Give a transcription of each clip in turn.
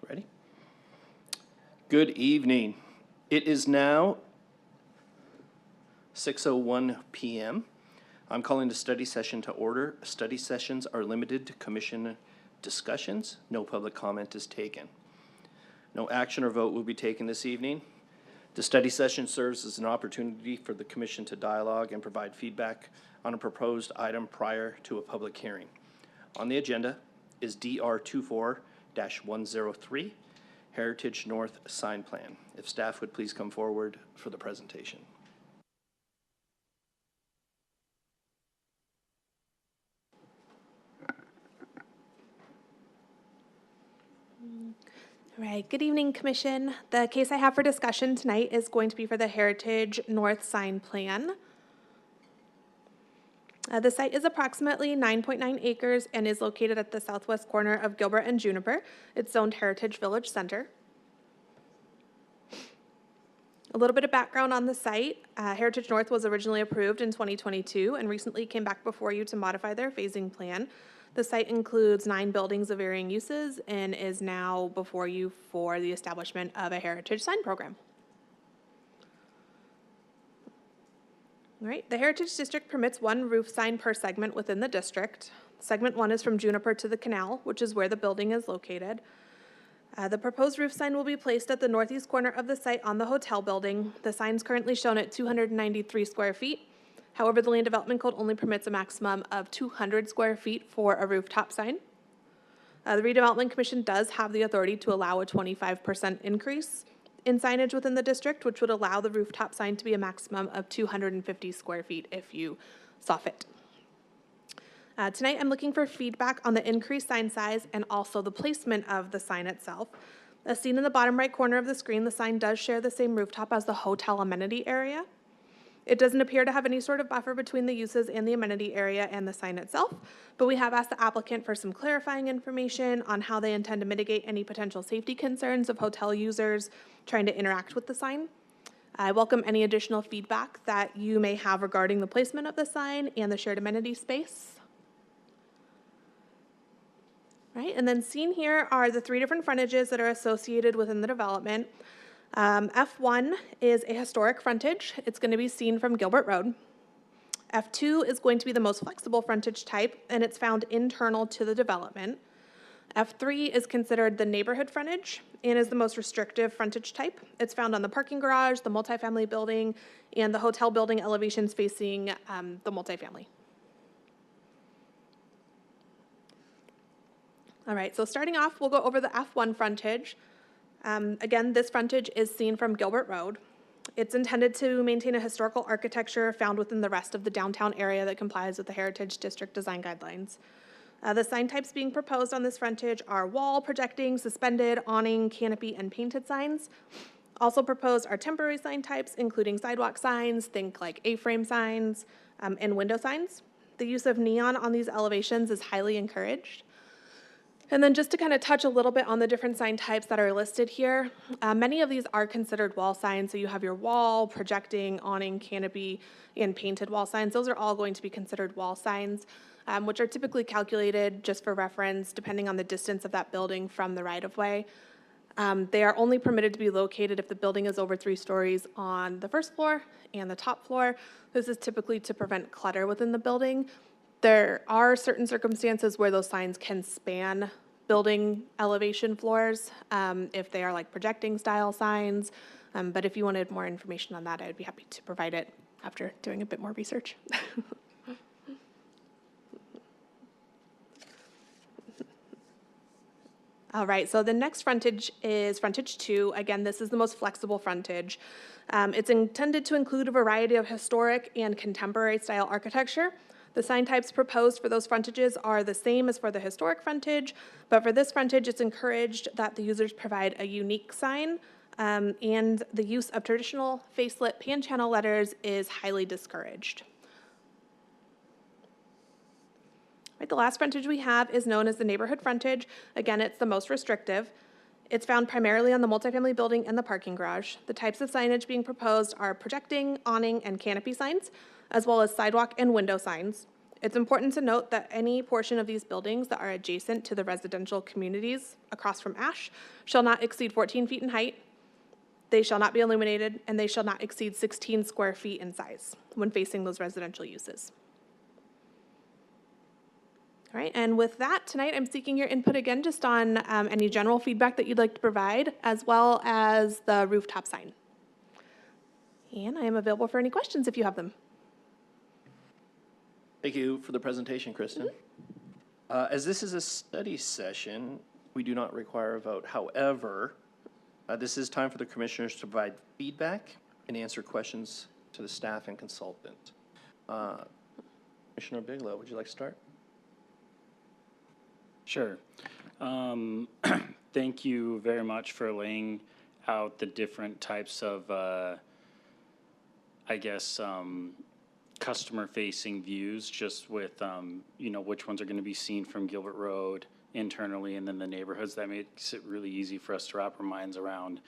Ready? Good evening. It is now 6:01 p.m. I'm calling the study session to order. Study sessions are limited to commission discussions. No public comment is taken. No action or vote will be taken this evening. The study session serves as an opportunity for the commission to dialogue and provide feedback on a proposed item prior to a public hearing. On the agenda is DR 24-103, Heritage North Sign Plan. If staff would please come forward for the presentation. All right, good evening, Commission. The case I have for discussion tonight is going to be for the Heritage North Sign Plan. The site is approximately 9.9 acres and is located at the southwest corner of Gilbert and Juniper. It's zoned Heritage Village Center. A little bit of background on the site. Heritage North was originally approved in 2022 and recently came back before you to modify their phasing plan. The site includes 9 buildings of varying uses and is now before you for the establishment of a heritage sign program. All right, the Heritage District permits 1 roof sign per segment within the district. Segment 1 is from Juniper to the Canal, which is where the building is located. The proposed roof sign will be placed at the northeast corner of the site on the hotel building. The sign is currently shown at 293 square feet. However, the Land Development Code only permits a maximum of 200 square feet for a rooftop sign. The Redevelopment Commission does have the authority to allow a 25% increase in signage within the district, which would allow the rooftop sign to be a maximum of 250 square feet if you saw fit. Tonight, I'm looking for feedback on the increased sign size and also the placement of the sign itself. As seen in the bottom right corner of the screen, the sign does share the same rooftop as the hotel amenity area. It doesn't appear to have any sort of buffer between the uses and the amenity area and the sign itself, but we have asked the applicant for some clarifying information on how they intend to mitigate any potential safety concerns of hotel users trying to interact with the sign. I welcome any additional feedback that you may have regarding the placement of the sign and the shared amenity space. Right, and then seen here are the 3 different frontages that are associated within the development. F1 is a historic frontage. It's going to be seen from Gilbert Road. F2 is going to be the most flexible frontage type, and it's found internal to the development. F3 is considered the neighborhood frontage and is the most restrictive frontage type. It's found on the parking garage, the multifamily building, and the hotel building elevations facing the multifamily. All right, so starting off, we'll go over the F1 frontage. Again, this frontage is seen from Gilbert Road. It's intended to maintain a historical architecture found within the rest of the downtown area that complies with the Heritage District Design Guidelines. The sign types being proposed on this frontage are wall, projecting, suspended, awning, canopy, and painted signs. Also proposed are temporary sign types, including sidewalk signs, think like A-frame signs, and window signs. The use of neon on these elevations is highly encouraged. And then just to kind of touch a little bit on the different sign types that are listed here, many of these are considered wall signs. So you have your wall, projecting, awning, canopy, and painted wall signs. Those are all going to be considered wall signs, which are typically calculated just for reference, depending on the distance of that building from the right-of-way. They are only permitted to be located if the building is over 3 stories on the first floor and the top floor. This is typically to prevent clutter within the building. There are certain circumstances where those signs can span building elevation floors if they are like projecting style signs. But if you wanted more information on that, I'd be happy to provide it after doing a bit more research. All right, so the next frontage is frontage 2. Again, this is the most flexible frontage. It's intended to include a variety of historic and contemporary style architecture. The sign types proposed for those frontages are the same as for the historic frontage, but for this frontage, it's encouraged that the users provide a unique sign, and the use of traditional facelit pan channel letters is highly discouraged. Right, the last frontage we have is known as the neighborhood frontage. Again, it's the most restrictive. It's found primarily on the multifamily building and the parking garage. The types of signage being proposed are projecting, awning, and canopy signs, as well as sidewalk and window signs. It's important to note that any portion of these buildings that are adjacent to the residential communities across from Ash shall not exceed 14 feet in height, they shall not be illuminated, and they shall not exceed 16 square feet in size when facing those residential uses. All right, and with that, tonight I'm seeking your input again just on any general feedback that you'd like to provide, as well as the rooftop sign. And I am available for any questions if you have them. Thank you for the presentation, Kristen. As this is a study session, we do not require a vote. However, this is time for the commissioners to provide feedback and answer questions to the staff and consultant. Commissioner Bigelow, would you like to start? Sure. Thank you very much for laying out the different types of, I guess, customer-facing views, just with, you know, which ones are going to be seen from Gilbert Road internally and then the neighborhoods. That makes it really easy for us to wrap our minds around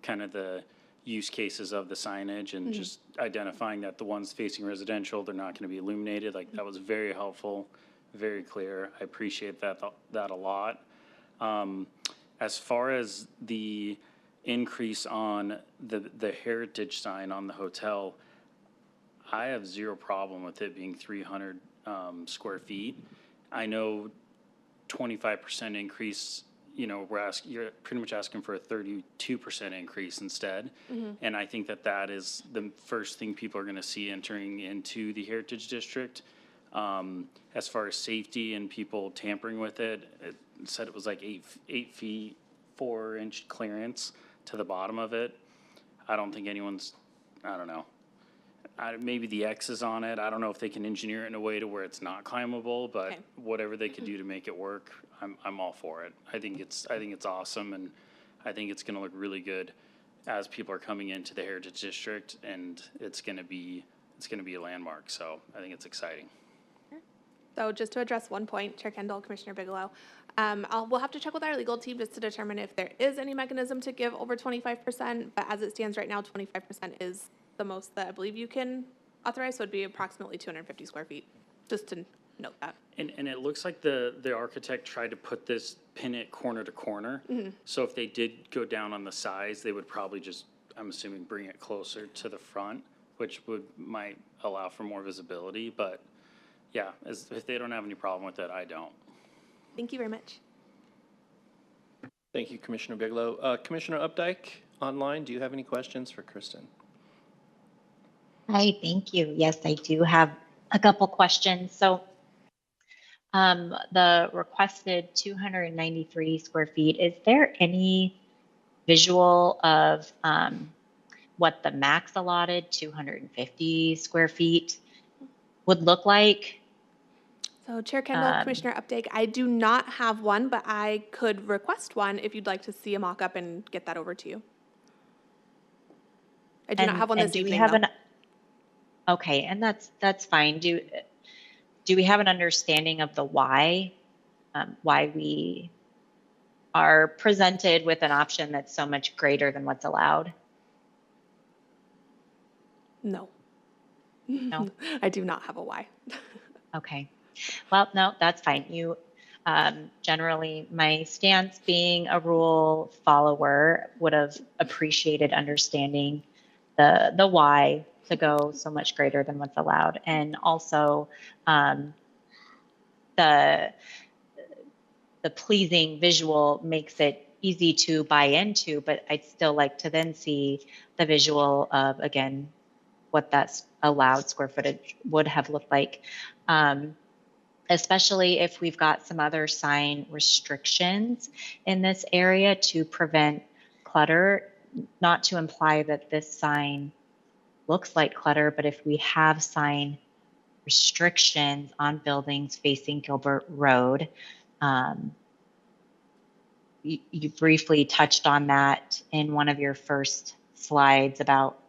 kind of the use cases of the signage and just identifying that the ones facing residential, they're not going to be illuminated. Like, that was very helpful, very clear. I appreciate that a lot. As far as the increase on the heritage sign on the hotel, I have zero problem with it being 300 square feet. I know 25% increase, you know, you're pretty much asking for a 32% increase instead. And I think that is the first thing people are going to see entering into the Heritage District. As far as safety and people tampering with it, it said it was like 8 feet, 4-inch clearance to the bottom of it. I don't think anyone's, I don't know. Maybe the X is on it. I don't know if they can engineer it in a way to where it's not climbable, but Okay. Whatever they could do to make it work, I'm all for it. I think it's awesome, and I think it's going to look really good as people are coming into the Heritage District, and it's going to be a landmark. So I think it's exciting. So just to address one point, Chair Kendall, Commissioner Bigelow, we'll have to check with our legal team just to determine if there is any mechanism to give over 25%, but as it stands right now, 25% is the most that I believe you can authorize, so it'd be approximately 250 square feet, just to note that. And it looks like the architect tried to pin it corner to corner. So if they did go down on the size, they would probably just, I'm assuming, bring it closer to the front, which might allow for more visibility. But yeah, if they don't have any problem with it, I don't. Thank you very much. Thank you, Commissioner Bigelow. Commissioner Updike, online, do you have any questions for Kristen? Hi, thank you. Yes, I do have a couple questions. So the requested 293 square feet, is there any visual of what the max allotted 250 square feet would look like? So Chair Kendall, Commissioner Updike, I do not have one, but I could request one if you'd like to see a mock-up and get that over to you. I do not have one this evening, though. Okay, and that's fine. Do we have an understanding of the why we are presented with an option that's so much greater than what's allowed? No. No? I do not have a why. Okay. Well, no, that's fine. You generally, my stance being a rule follower would have appreciated understanding the why to go so much greater than what's allowed. And also the pleasing visual makes it easy to buy into, but I'd still like to then see the visual of, again, what that allowed square footage would have looked like. Especially if we've got some other sign restrictions in this area to prevent clutter, not to imply that this sign looks like clutter, but if we have sign restrictions on buildings facing Gilbert Road, you briefly touched on that in one of your first slides about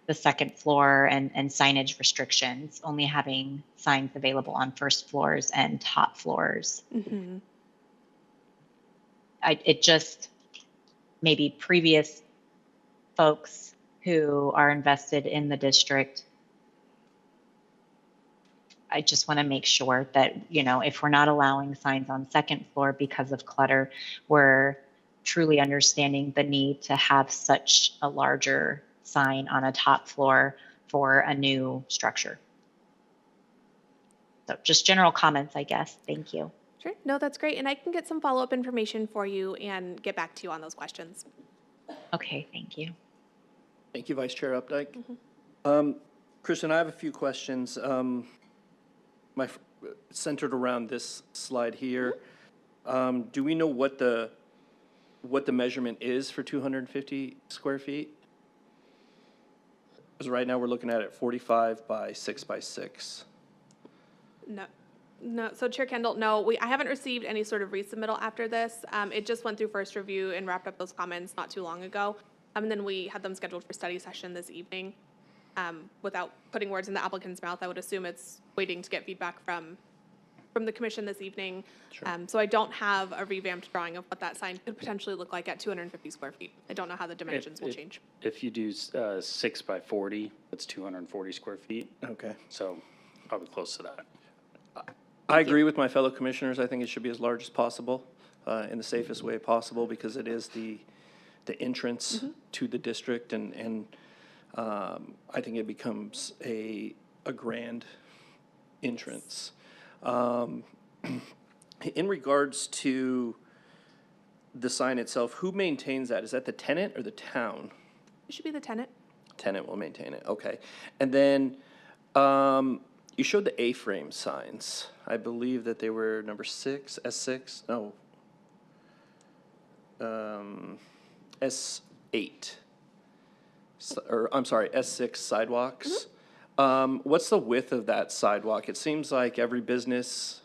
the second floor and signage restrictions, only having signs available on first floors and top floors. Mm-hmm. It just, maybe previous folks who are invested in the district I just want to make sure that, if we're not allowing signs on second floor because of clutter, we're truly understanding the need to have such a larger sign on a top floor for a new structure. So just general comments, I guess. Thank you. Sure. No, that's great. And I can get some follow-up information for you and get back to you on those questions. Okay, thank you. Thank you, Vice Chair Updike. Kristen, I have a few questions. Centered around this slide here. Do we know what the measurement is for 250 square feet? Because right now we're looking at it 45 by 6 by 6. No. So Chair Kendall, no, I haven't received any sort of resubmittal after this. It just went through first review and wrapped up those comments not too long ago. And then we had them scheduled for study session this evening. Without putting words in the applicant's mouth, I would assume it's waiting to get feedback from the commission this evening. Sure. So I don't have a revamped drawing of what that sign could potentially look like at 250 square feet. I don't know how the dimensions will change. If you do 6 by 40, that's 240 square feet. Okay. So probably close to that. I agree with my fellow commissioners. I think it should be as large as possible, in the safest way possible, because it is the entrance to the district, and I think it becomes a grand entrance. In regards to the sign itself, who maintains that? Is that the tenant or the town? It should be the tenant. Tenant will maintain it, okay. And then, you showed the A-frame signs. I believe that they were number 6, S6, no. S8. I'm sorry, S6 sidewalks. What's the width of that sidewalk? It seems like every business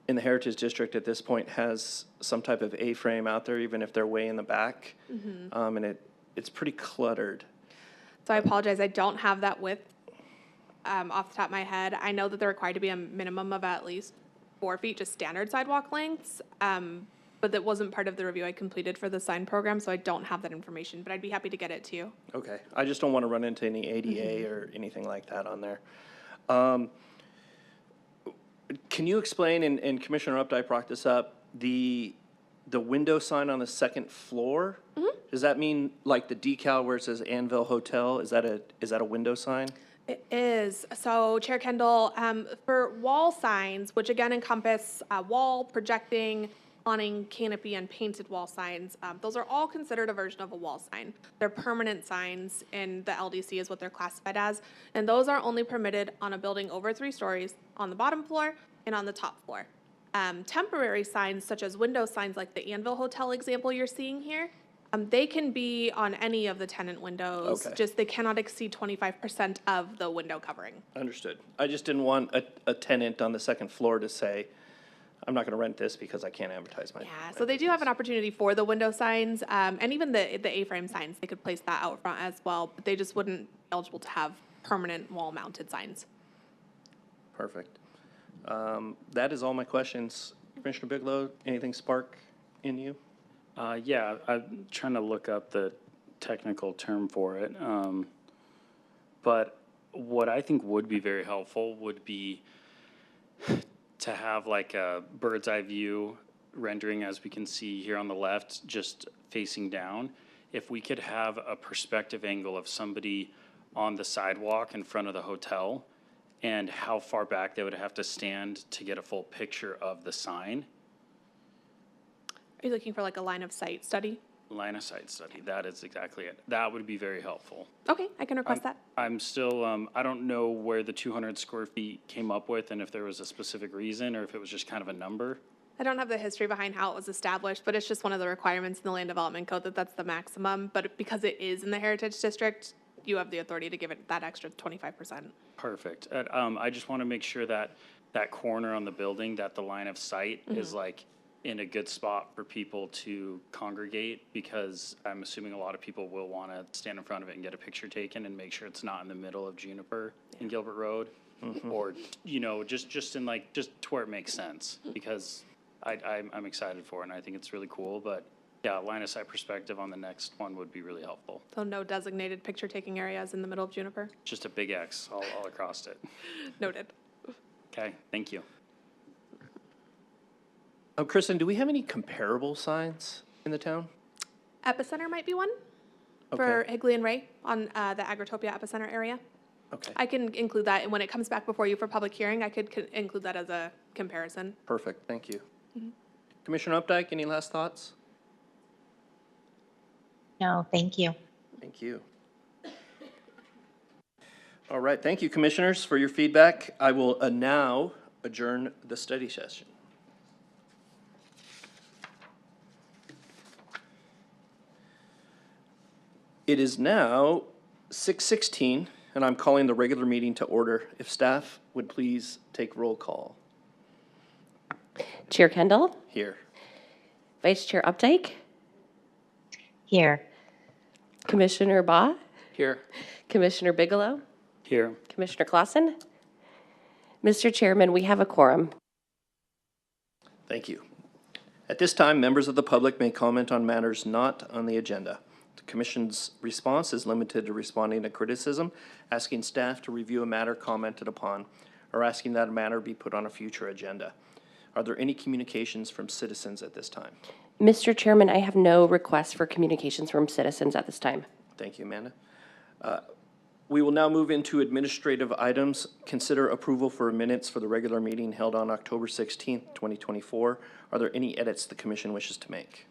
in the Heritage District at this point has some type of A-frame out there, even if they're way in the back. And it's pretty cluttered. So I apologize, I don't have that width off the top of my head. I know that they're required to be a minimum of at least 4 feet, just standard sidewalk lengths. But that wasn't part of the review I completed for the sign program, so I don't have that information, but I'd be happy to get it to you. Okay, I just don't want to run into any ADA or anything like that on there. Can you explain, and Commissioner Updike brought this up, the window sign on the second floor? Does that mean like the decal where it says Anvil Hotel? Is that a window sign? It is. So Chair Kendall, for wall signs, which again encompass wall, projecting, awning, canopy, and painted wall signs, those are all considered a version of a wall sign. They're permanent signs, and the LDC is what they're classified as, and those are only permitted on a building over 3 stories, on the bottom floor and on the top floor. Temporary signs, such as window signs like the Anvil Hotel example you're seeing here, they can be on any of the tenant windows, Okay. just they cannot exceed 25% of the window covering. Understood. I just didn't want a tenant on the second floor to say, I'm not going to rent this because I can't advertise my. Yeah, so they do have an opportunity for the window signs, and even the A-frame signs, they could place that out front as well, but they just wouldn't be eligible to have permanent wall-mounted signs. Perfect. That is all my questions. Commissioner Bigelow, anything spark in you? Yeah, I'm trying to look up the technical term for it. But what I think would be very helpful would be to have like a bird's eye view rendering, as we can see here on the left, just facing down. If we could have a perspective angle of somebody on the sidewalk in front of the hotel and how far back they would have to stand to get a full picture of the sign. Are you looking for like a line of sight study? Line of sight study, that is exactly it. That would be very helpful. Okay, I can request that. I'm still, I don't know where the 200 square feet came up with and if there was a specific reason or if it was just kind of a number. I don't have the history behind how it was established, but it's just one of the requirements in the Land Development Code that that's the maximum. But because it is in the Heritage District, you have the authority to give it that extra 25%. Perfect. I just want to make sure that that corner on the building, that the line of sight is like in a good spot for people to congregate, because I'm assuming a lot of people will want to stand in front of it and get a picture taken and make sure it's not in the middle of Juniper and Gilbert Road, or, you know, just in like, just to where it makes sense, because I'm excited for it and I think it's really cool, but yeah, line of sight perspective on the next one would be really helpful. So no designated picture-taking areas in the middle of Juniper? Just a big X all across it. Noted. Okay, thank you. Kristen, do we have any comparable signs in the town? Epicenter might be one for Okay. Higley and Ray on the Agritopia Epicenter area. Okay, I can include that, and when it comes back before you for public hearing, I could include that as a comparison. perfect, thank you. Commissioner Updike, any last thoughts? No, thank you. Thank you. All right, thank you, commissioners, for your feedback. I will now adjourn the study session. It is now 6:16, and I'm calling the regular meeting to order. If staff would please take roll call. Chair Kendall, Here. Vice Chair Updike, Here. Commissioner Baugh, Here. Commissioner Bigelow, Here. Commissioner Clausen. Mr. Chairman, we have a quorum. Thank you. At this time, members of the public may comment on matters not on the agenda. The Commission's response is limited to responding to criticism, asking staff to review a matter commented upon, or asking that a matter be put on a future agenda. Are there any communications from citizens at this time? Mr. Chairman, I have no requests for communications from citizens at this time. Thank you, Amanda. We will now move into administrative items. Consider approval for minutes for the regular meeting held on October 16th, 2024. Are there any edits the commission wishes to make?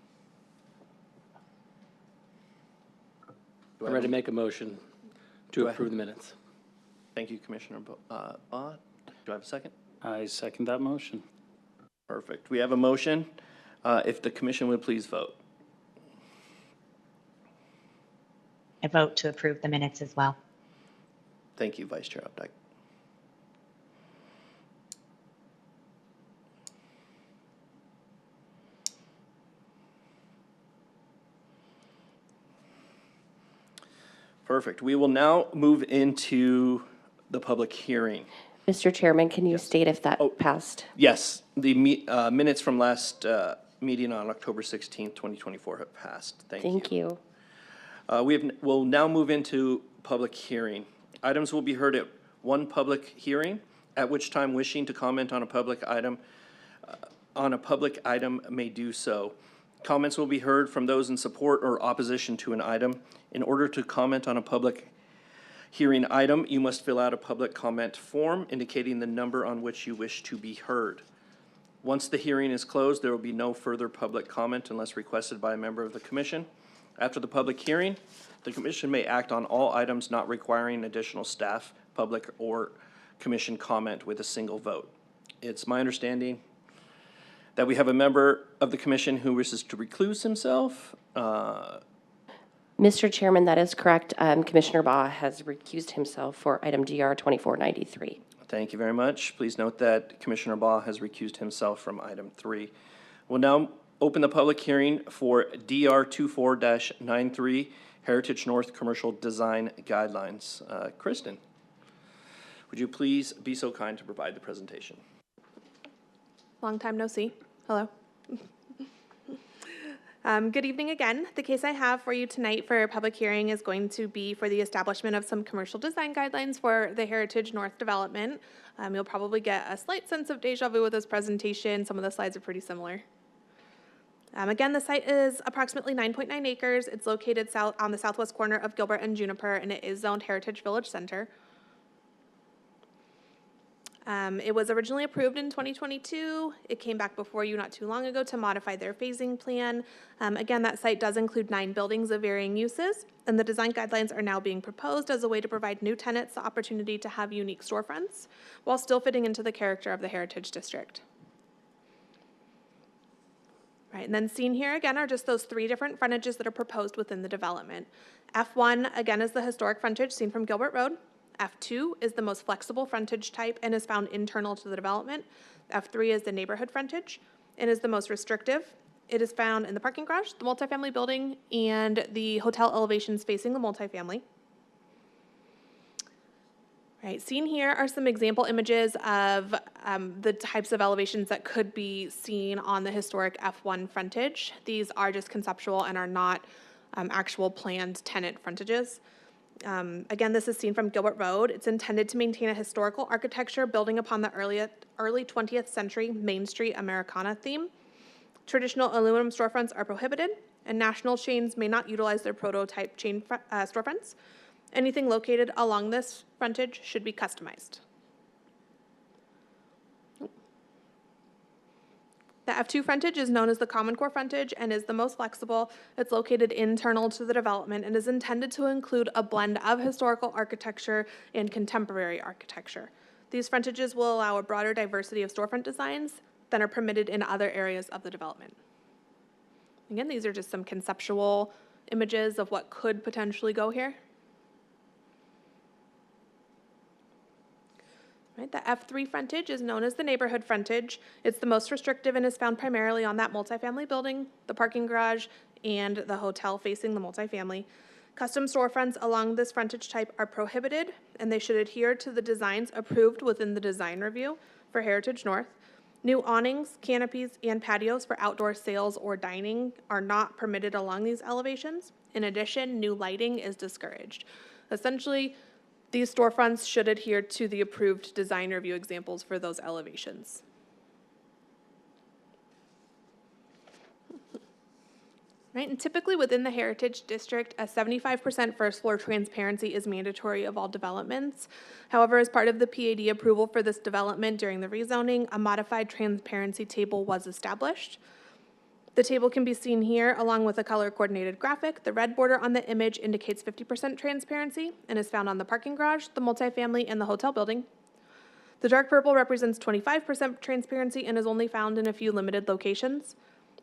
I'm ready to make a motion to approve the minutes. Thank you, Commissioner Baugh. Do I have a second? I second that motion. Perfect. We have a motion. If the commission would please vote. I vote to approve the minutes as well. Thank you, Vice Chair Updike. Perfect. We will now move into the public hearing. Mr. Chairman, can you state if that passed? Yes, the minutes from last meeting on October 16th, 2024 have passed. Thank you. We'll now move into public hearing. Items will be heard at one public hearing, at which time wishing to comment on a public item may do so. Comments will be heard from those in support or opposition to an item. In order to comment on a public hearing item, you must fill out a public comment form indicating the number on which you wish to be heard. Once the hearing is closed, there will be no further public comment unless requested by a member of the commission. After the public hearing, the commission may act on all items not requiring additional staff, public, or commission comment with a single vote. It's my understanding that we have a member of the commission who wishes to recluse himself. Mr. Chairman, that is correct. Commissioner Baugh has recused himself for item DR 2493. Thank you very much. Please note that Commissioner Baugh has recused himself from item 3. We'll now open the public hearing for DR 24-93, Heritage North Commercial Design Guidelines. Kristen, would you please be so kind to provide the presentation? Long time no see. Hello. Good evening again. The case I have for you tonight for public hearing is going to be for the establishment of some commercial design guidelines for the Heritage North development. You'll probably get a slight sense of deja vu with this presentation. Some of the slides are pretty similar. Again, the site is approximately 9.9 acres. It's located on the southwest corner of Gilbert and Juniper, and it is zoned Heritage Village Center. It was originally approved in 2022. It came back before you not too long ago to modify their phasing plan. Again, that site does include 9 buildings of varying uses, and the design guidelines are now being proposed as a way to provide new tenants the opportunity to have unique storefronts while still fitting into the character of the Heritage District. Right, and then seen here again are just those 3 different frontages that are proposed within the development. F1, again, is the historic frontage seen from Gilbert Road. F2 is the most flexible frontage type and is found internal to the development. F3 is the neighborhood frontage and is the most restrictive. It is found in the parking garage, the multifamily building, and the hotel elevations facing the multifamily. Right, seen here are some example images of the types of elevations that could be seen on the historic F1 frontage. These are just conceptual and are not actual planned tenant frontages. Again, this is seen from Gilbert Road. It's intended to maintain a historical architecture building upon the early 20th century Main Street Americana theme. Traditional aluminum storefronts are prohibited, and national chains may not utilize their prototype chain storefronts. Anything located along this frontage should be customized. The F2 frontage is known as the Common Core frontage and is the most flexible. It's located internal to the development and is intended to include a blend of historical architecture and contemporary architecture. These frontages will allow a broader diversity of storefront designs than are permitted in other areas of the development. Again, these are just some conceptual images of what could potentially go here. Right, the F3 frontage is known as the neighborhood frontage. It's the most restrictive and is found primarily on that multifamily building, the parking garage, and the hotel facing the multifamily. Custom storefronts along this frontage type are prohibited, and they should adhere to the designs approved within the design review for Heritage North. New awnings, canopies, and patios for outdoor sales or dining are not permitted along these elevations. In addition, new lighting is discouraged. Essentially, these storefronts should adhere to the approved design review examples for those elevations. Right, and typically within the Heritage District, a 75% first floor transparency is mandatory of all developments. However, as part of the PAD approval for this development during the rezoning, a modified transparency table was established. The table can be seen here along with a color-coordinated graphic. The red border on the image indicates 50% transparency and is found on the parking garage, the multifamily, and the hotel building. The dark purple represents 25% transparency and is only found in a few limited locations.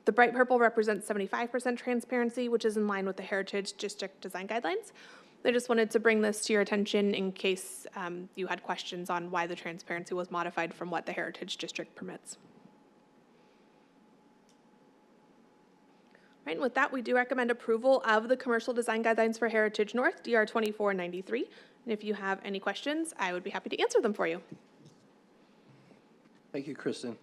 The bright purple represents 75% transparency, which is in line with the Heritage District Design Guidelines. I just wanted to bring this to your attention in case you had questions on why the transparency was modified from what the Heritage District permits. Right, and with that, we do recommend approval of the Commercial Design Guidelines for Heritage North, DR 2493. And if you have any questions, I would be happy to answer them for you. Thank you, Kristen.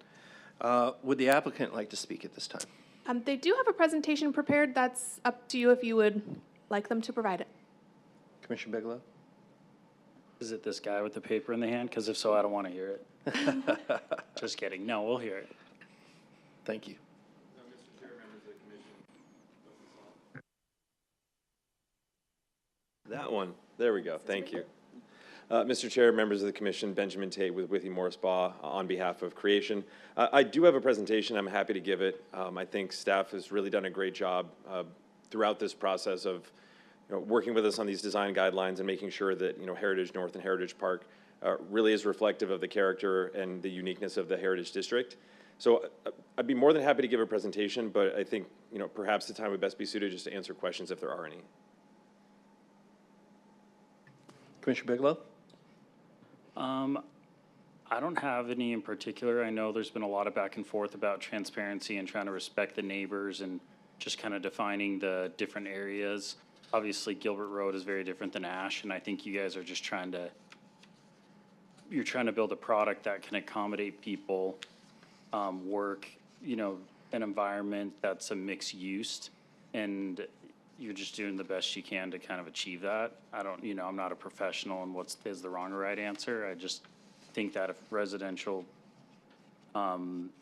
Would the applicant like to speak at this time? They do have a presentation prepared. That's up to you if you would like them to provide it. Commissioner Bigelow? Is it this guy with the paper in the hand? Because if so, I don't want to hear it. Just kidding. No, we'll hear it. Thank you. Mr. Chair, members of the commission. That one. There we go. Thank you. Mr. Chair, members of the commission, Benjamin Tate with Withy Morris Baugh on behalf of Creation. I do have a presentation. I'm happy to give it. I think staff has really done a great job throughout this process of working with us on these design guidelines and making sure that Heritage North and Heritage Park really is reflective of the character and the uniqueness of the Heritage District. So I'd be more than happy to give a presentation, but I think perhaps the time would best be suited just to answer questions if there are any. Commissioner Bigelow? I don't have any in particular. I know there's been a lot of back and forth about transparency and trying to respect the neighbors and just kind of defining the different areas. Obviously, Gilbert Road is very different than Ash, and I think you guys are just you're trying to build a product that can accommodate people, work, an environment that's a mixed use, and you're just doing the best you can to kind of achieve that. I'm not a professional in what is the wrong or right answer. I just think that if residential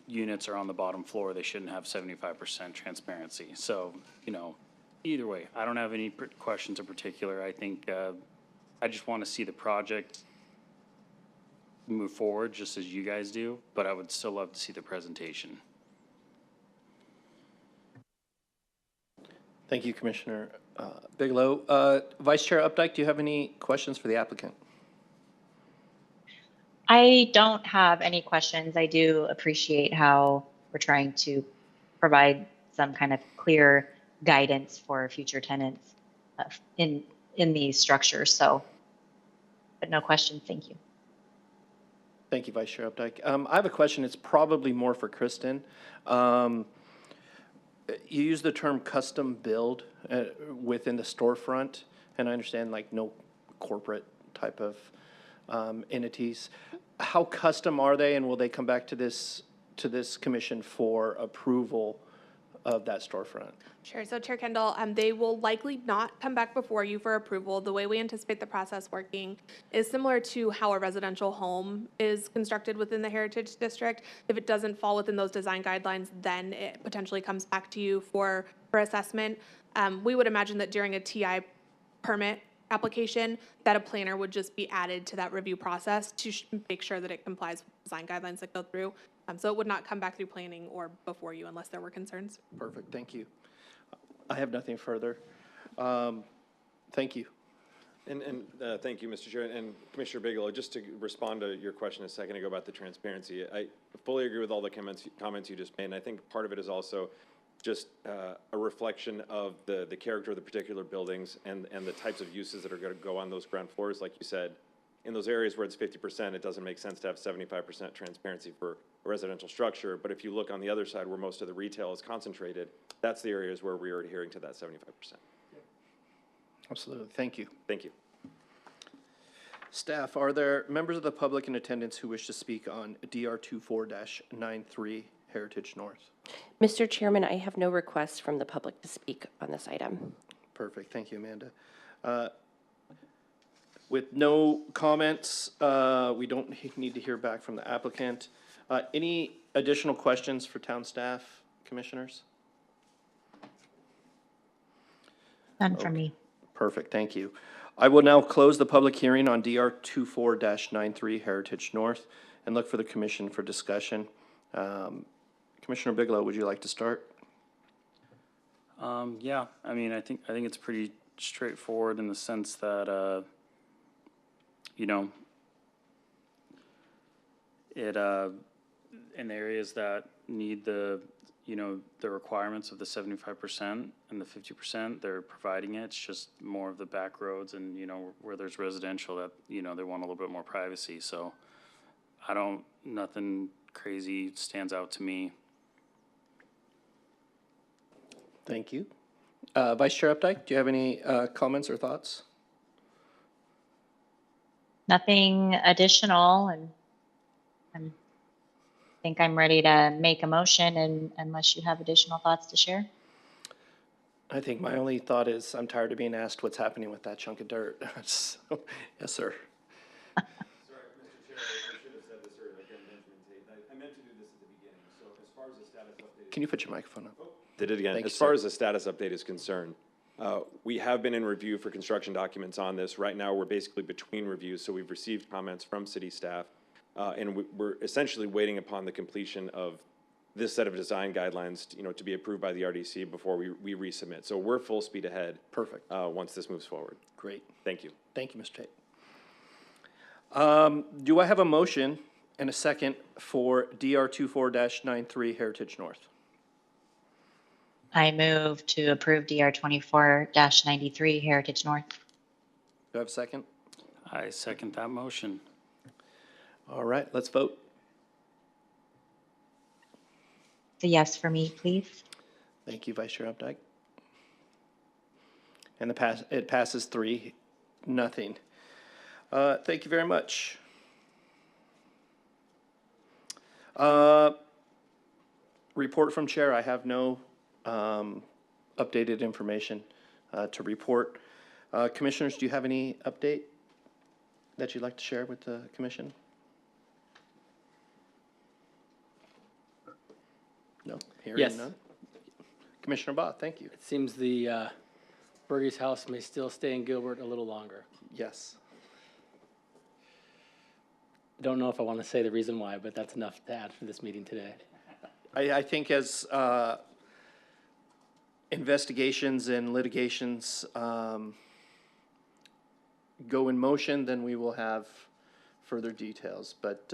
units are on the bottom floor, they shouldn't have 75% transparency. So, either way, I don't have any questions in particular. I think I just want to see the project move forward just as you guys do, but I would still love to see the presentation. Thank you, Commissioner Bigelow. Vice Chair Updike, do you have any questions for the applicant? I don't have any questions. I do appreciate how we're trying to provide some kind of clear guidance for future tenants in these structures. So, but no questions. Thank you. Thank you, Vice Chair Updike. I have a question. It's probably more for Kristen. You use the term custom build within the storefront, and I understand no corporate type of entities. How custom are they, and will they come back to this commission for approval of that storefront? Sure. So Chair Kendall, they will likely not come back before you for approval. The way we anticipate the process working is similar to how a residential home is constructed within the Heritage District. If it doesn't fall within those design guidelines, then it potentially comes back to you for assessment. We would imagine that during a TI permit application, that a planner would just be added to that review process to make sure that it complies with design guidelines that go through. So it would not come back through planning or before you unless there were concerns. Perfect, thank you. I have nothing further. Thank you. And thank you, Mr. Chair. And Commissioner Bigelow, just to respond to your question a second ago about the transparency, I fully agree with all the comments you just made. And I think part of it is also just a reflection of the character of the particular buildings and the types of uses that are going to go on those ground floors. Like you said, in those areas where it's 50%, it doesn't make sense to have 75% transparency for a residential structure. But if you look on the other side where most of the retail is concentrated, that's the areas where we are adhering to that 75%. Absolutely, thank you. Thank you. Staff, are there members of the public in attendance who wish to speak on DR 24-93 Heritage North? Mr. Chairman, I have no requests from the public to speak on this item. Perfect, thank you, Amanda. With no comments, we don't need to hear back from the applicant. Any additional questions for town staff, commissioners? None from me. Perfect, thank you. I will now close the public hearing on DR 24-93 Heritage North and look for the commission for discussion. Commissioner Bigelow, would you like to start? Yeah, I mean, I think it's pretty straightforward in the sense that, you know, it, in areas that need the requirements of the 75% and the 50%, they're providing it. It's just more of the back roads and, where there's residential that, they want a little bit more privacy. So nothing crazy stands out to me. Thank you. Vice Chair Updike, do you have any comments or thoughts? Nothing additional, and I think I'm ready to make a motion, and unless you have additional thoughts to share. I think my only thought is I'm tired of being asked what's happening with that chunk of dirt. So, yes, sir. Sorry, Mr. Chair, I should have said this earlier. Again, Benjamin Tate. I meant to do this at the beginning. So as far as the status update. Can you put your microphone up? Did it again. Thank As you, far sir. as the status update is concerned, we have been in review for construction documents on this. Right now, we're basically between reviews, so we've received comments from city staff, and we're essentially waiting upon the completion of this set of design guidelines, to be approved by the RDC before we resubmit. So we're full speed ahead. Perfect. Once this moves forward. Great. Thank you. Thank you, Mr. Tate. Do I have a motion and a second for DR 24-93 Heritage North? I move to approve DR 24-93 Heritage North. Do I have a second? I second that motion. All right, let's vote. It's a yes for me, please. Thank you, Vice Chair Updike. And it passes 3-0. Thank you very much. Report from Chair. I have no updated information to report. Commissioners, do you have any update that you'd like to share with the commission? No? Hearing Yes. none? Commissioner Baugh, thank you. It seems the Burgess house may still stay in Gilbert a little longer. Yes. I don't know if I want to say the reason why, but that's enough to add for this meeting today. I think as investigations and litigations go in motion, then we will have further details. But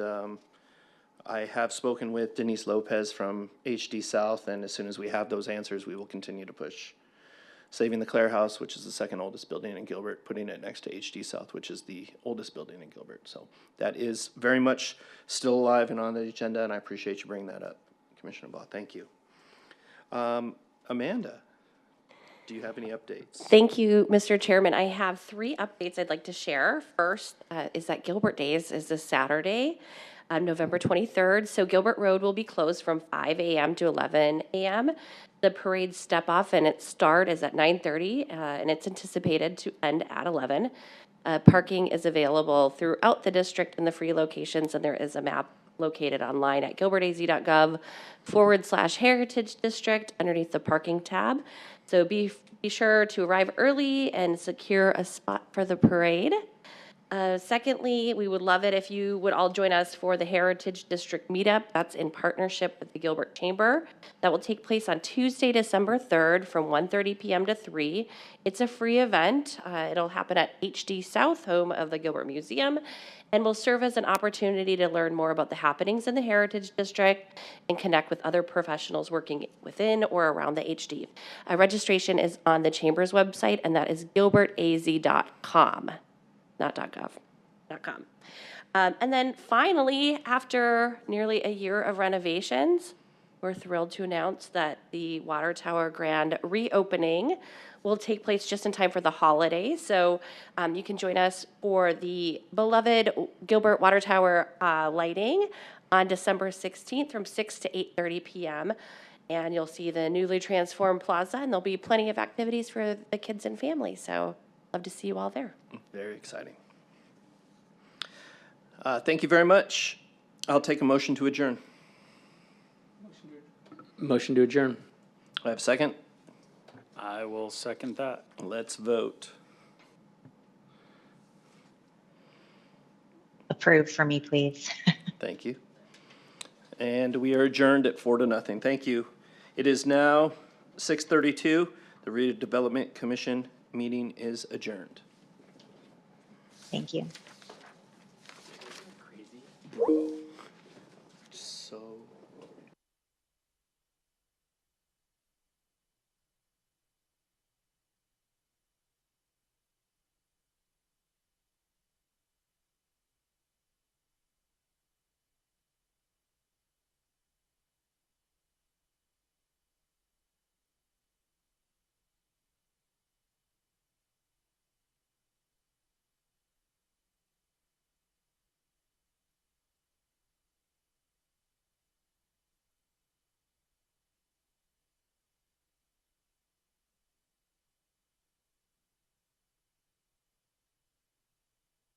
I have spoken with Denise Lopez from HD South, and as soon as we have those answers, we will continue to push saving the Clare House, which is the second oldest building in Gilbert, putting it next to HD South, which is the oldest building in Gilbert. So that is very much still alive and on the agenda, and I appreciate you bringing that up, Commissioner Baugh. Thank you. Amanda, do you have any updates? Thank you, Mr. Chairman. I have 3 updates I'd like to share. First is that Gilbert Days is this Saturday. November 23rd. So Gilbert Road will be closed from 5 a.m. to 11 a.m. The parade step off and its start is at 9:30, and it's anticipated to end at 11. Parking is available throughout the district in the free locations, and there is a map located online at gilbertaz.gov/heritage district underneath the parking tab. So be sure to arrive early and secure a spot for the parade. Secondly, we would love it if you would all join us for the Heritage District Meetup. That's in partnership with the Gilbert Chamber. That will take place on Tuesday, December 3rd from 1:30 p.m. to 3. It's a free event. It'll happen at HD South, home of the Gilbert Museum, and will serve as an opportunity to learn more about the happenings in the Heritage District and connect with other professionals working within or around the HD. Registration is on the Chamber's website, and that is gilbertaz.com. Not .gov, .com. And then finally, after nearly a year of renovations, we're thrilled to announce that the Water Tower grand reopening will take place just in time for the holidays. So you can join us for the beloved Gilbert Water Tower lighting on December 16th from 6 to 8:30 p.m. And you'll see the newly transformed plaza, and there'll be plenty of activities for the kids and families. So love to see you all there. Very exciting. Thank you very much. I'll take a motion to adjourn. Motion to adjourn. I have a second. I will second that. Let's vote. Approve for me, please. Thank you. And we are adjourned at 4-0. Thank you. It is now 6:32. The Redevelopment Commission meeting is adjourned. Thank you. Bro.